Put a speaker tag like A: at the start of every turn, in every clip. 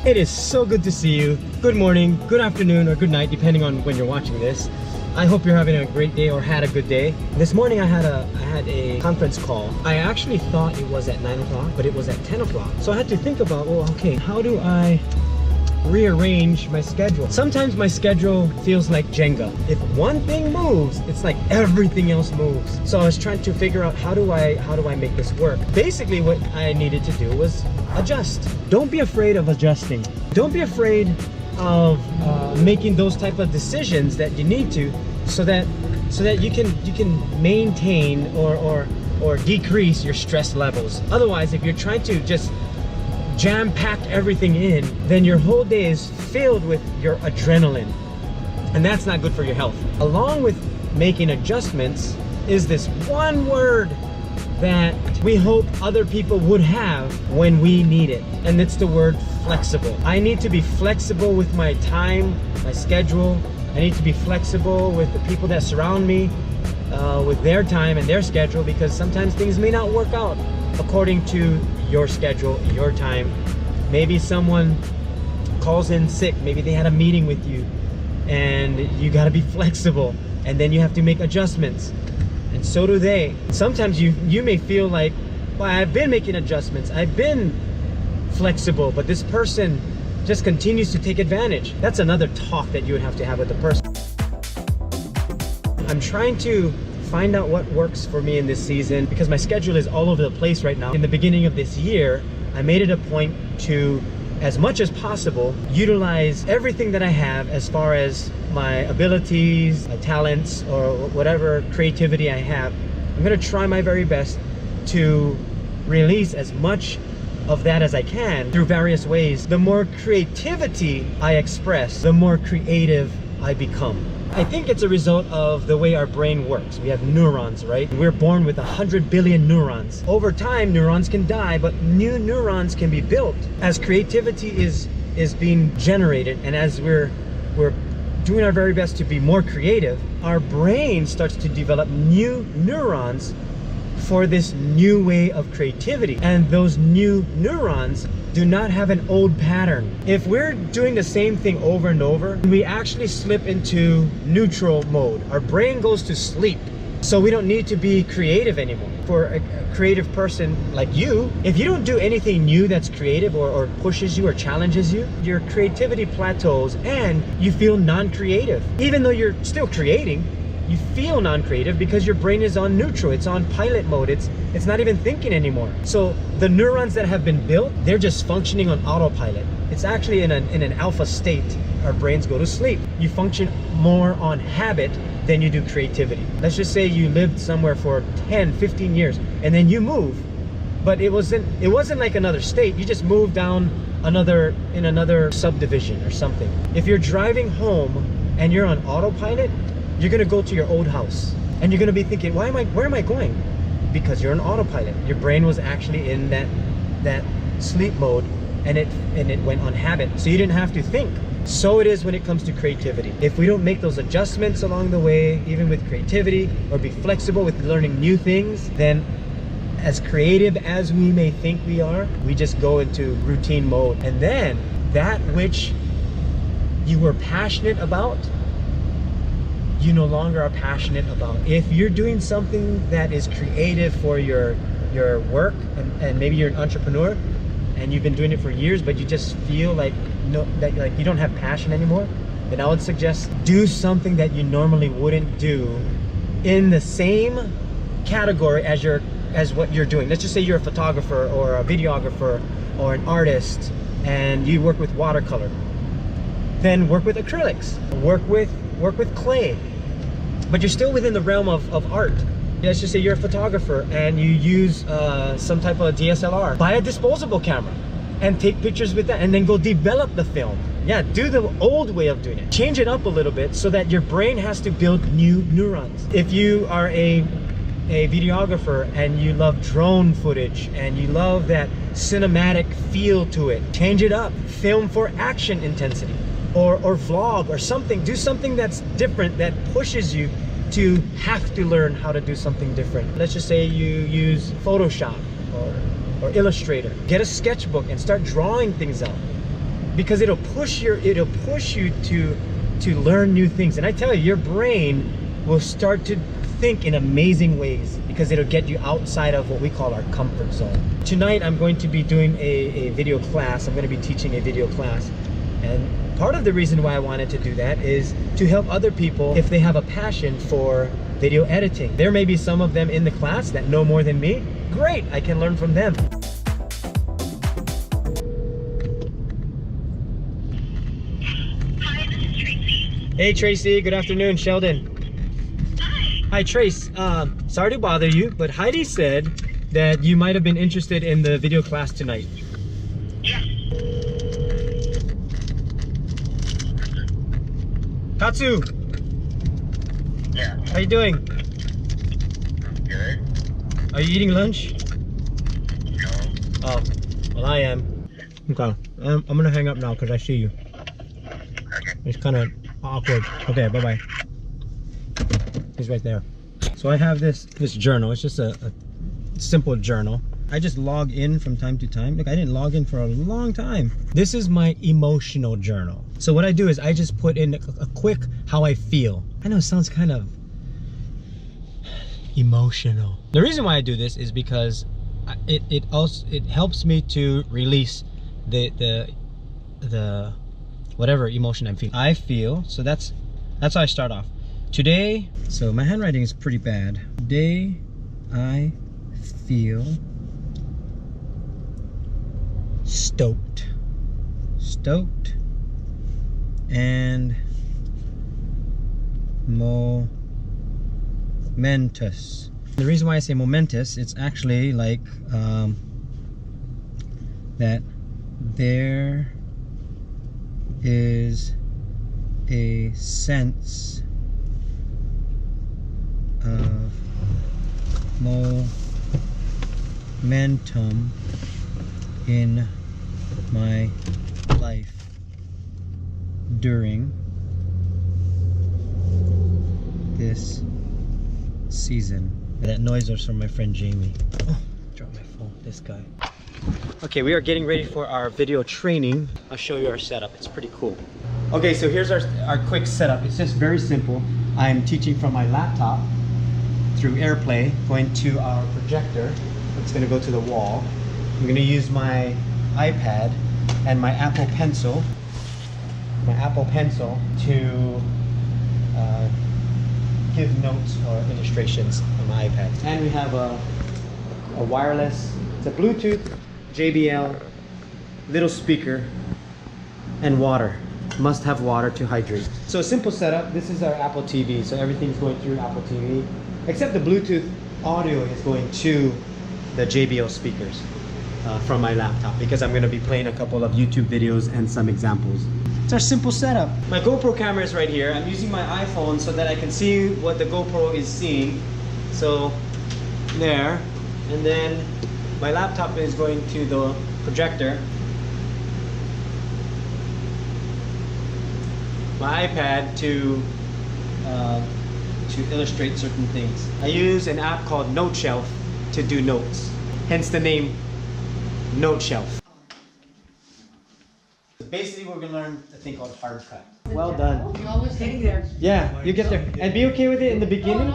A: It is so good to see you. Good morning, good afternoon, or good night, depending on when you're watching this. I hope you're having a great day or had a good day. This morning I had a conference call. I actually thought it was at 9 o'clock, but it was at 10 o'clock. So I had to think about, well, okay, how do I rearrange my schedule? Sometimes my schedule feels like Jenga. If one thing moves, it's like everything else moves. So I was trying to figure out how do I make this work? Basically what I needed to do was adjust. Don't be afraid of adjusting. Don't be afraid of making those type of decisions that you need to, so that you can maintain or decrease your stress levels. Otherwise, if you're trying to just jam-pack everything in, then your whole day is filled with your adrenaline, and that's not good for your health. Along with making adjustments is this one word that we hope other people would have when we need it, and it's the word flexible. I need to be flexible with my time, my schedule. I need to be flexible with the people that surround me, with their time and their schedule, because sometimes things may not work out according to your schedule, your time. Maybe someone calls in sick, maybe they had a meeting with you, and you got to be flexible, and then you have to make adjustments, and so do they. Sometimes you may feel like, well, I've been making adjustments, I've been flexible, but this person just continues to take advantage. That's another talk that you would have to have with the person. I'm trying to find out what works for me in this season, because my schedule is all over the place right now. In the beginning of this year, I made it a point to, as much as possible, utilize everything that I have as far as my abilities, my talents, or whatever creativity I have. I'm gonna try my very best to release as much of that as I can through various ways. The more creativity I express, the more creative I become. I think it's a result of the way our brain works. We have neurons, right? We're born with 100 billion neurons. Over time, neurons can die, but new neurons can be built. As creativity is being generated, and as we're doing our very best to be more creative, our brain starts to develop new neurons for this new way of creativity. And those new neurons do not have an old pattern. If we're doing the same thing over and over, we actually slip into neutral mode. Our brain goes to sleep. So we don't need to be creative anymore. For a creative person like you, if you don't do anything new that's creative or pushes you or challenges you, your creativity plateaus and you feel non-creative. Even though you're still creating, you feel non-creative because your brain is on neutral. It's on pilot mode. It's not even thinking anymore. So the neurons that have been built, they're just functioning on autopilot. It's actually in an alpha state. Our brains go to sleep. You function more on habit than you do creativity. Let's just say you lived somewhere for 10, 15 years and then you move, but it wasn't like another state. You just moved down in another subdivision or something. If you're driving home and you're on autopilot, you're gonna go to your old house and you're gonna be thinking, where am I going? Because you're on autopilot. Your brain was actually in that sleep mode, and it went on habit. So you didn't have to think. So it is when it comes to creativity. If we don't make those adjustments along the way, even with creativity, or be flexible with learning new things, then as creative as we may think we are, we just go into routine mode. And then that which you were passionate about, you no longer are passionate about. If you're doing something that is creative for your work, and maybe you're an entrepreneur and you've been doing it for years, but you just feel like you don't have passion anymore, then I would suggest do something that you normally wouldn't do in the same category as what you're doing. Let's just say you're a photographer or a videographer or an artist and you work with watercolor. Then work with acrylics, work with clay, but you're still within the realm of art. Let's just say you're a photographer and you use some type of DSLR. Buy a disposable camera and take pictures with that, and then go develop the film. Yeah, do the old way of doing it. Change it up a little bit so that your brain has to build new neurons. If you are a videographer and you love drone footage and you love that cinematic feel to it, change it up. Film for action intensity. Or vlog or something. Do something that's different, that pushes you to have to learn how to do something different. Let's just say you use Photoshop or Illustrator. Get a sketchbook and start drawing things out. because it'll push you to learn new things. And I tell you, your brain will start to think in amazing ways because it'll get you outside of what we call our comfort zone. Tonight I'm going to be doing a video class. I'm going to be teaching a video class, and part of the reason why I wanted to do that is to help other people if they have a passion for video editing. There may be some of them in the class that know more than me. Great, I can learn from them.
B: Hi, this is Tracy.
A: Hey Tracy, good afternoon, Sheldon.
B: Hi.
A: Hi Trace, sorry to bother you, but Heidi said that you might have been interested in the video class tonight.
B: Yeah.
A: Katsu,
B: Yeah.
A: how you doing?
B: Good.
A: Are you eating lunch?
B: No.
A: Oh, well I am. Okay, I'm gonna hang up now because I see you.
B: Okay.
A: It's kind of awkward. Okay, bye-bye. He's right there. So I have this journal. It's just a simple journal. I just log in from time to time. Look, I didn't log in for a long time. This is my emotional journal. So what I do is I just put in a quick how I feel. I know it sounds kind of emotional. The reason why I do this is because it helps me to release the whatever emotion I'm feeling. I feel, so that's how I start off. Today, so my handwriting is pretty bad. Today, I feel stoked. Stoked and momentous. The reason why I say momentous, it's actually like that there is a sense of momentum in my life during this season. That noise was from my friend Jamie. Oh, dropped my phone. This guy. Okay, we are getting ready for our video training. I'll show you our setup. It's pretty cool. Okay, so here's our quick setup. It's just very simple. I'm teaching from my laptop through AirPlay, going to our projector. It's going to go to the wall. I'm going to use my iPad and my Apple Pencil. To give notes or illustrations on my iPad. And we have a wireless, it's a Bluetooth, JBL, little speaker, and water. Must have water to hydrate. So simple setup. This is our Apple TV. So everything's going through Apple TV, except the Bluetooth audio is going to the JBL speakers from my laptop because I'm going to be playing a couple of YouTube videos and some examples. It's our simple setup. My GoPro camera is right here. I'm using my iPhone so that I can see what the GoPro is seeing. So there, and then my laptop is going to the projector. My iPad to illustrate certain things. I use an app called NoteShelf to do notes. Hence the name NoteShelf. Basically, we're gonna learn a thing called hard cut. Well done.
C: You always get there.
A: Yeah, you get there. And be okay with it in the beginning.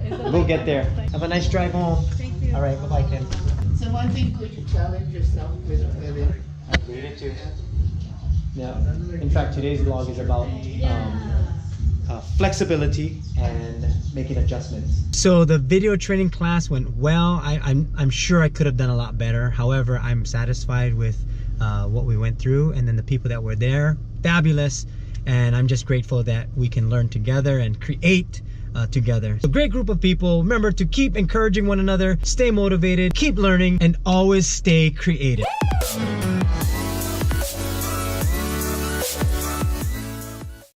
A: We'll get there. Have a nice drive home.
C: Thank you.
A: All right, bye-bye, Ken.
C: So one thing, could you challenge yourself with it?
A: I agreed it too. Yeah. In fact, today's vlog is about flexibility and making adjustments. So the video training class went well. I'm sure I could have done a lot better. However, I'm satisfied with what we went through, and then the people that were there, fabulous. And I'm just grateful that we can learn together and create together. A great group of people. Remember to keep encouraging one another, stay motivated, keep learning, and always stay creative.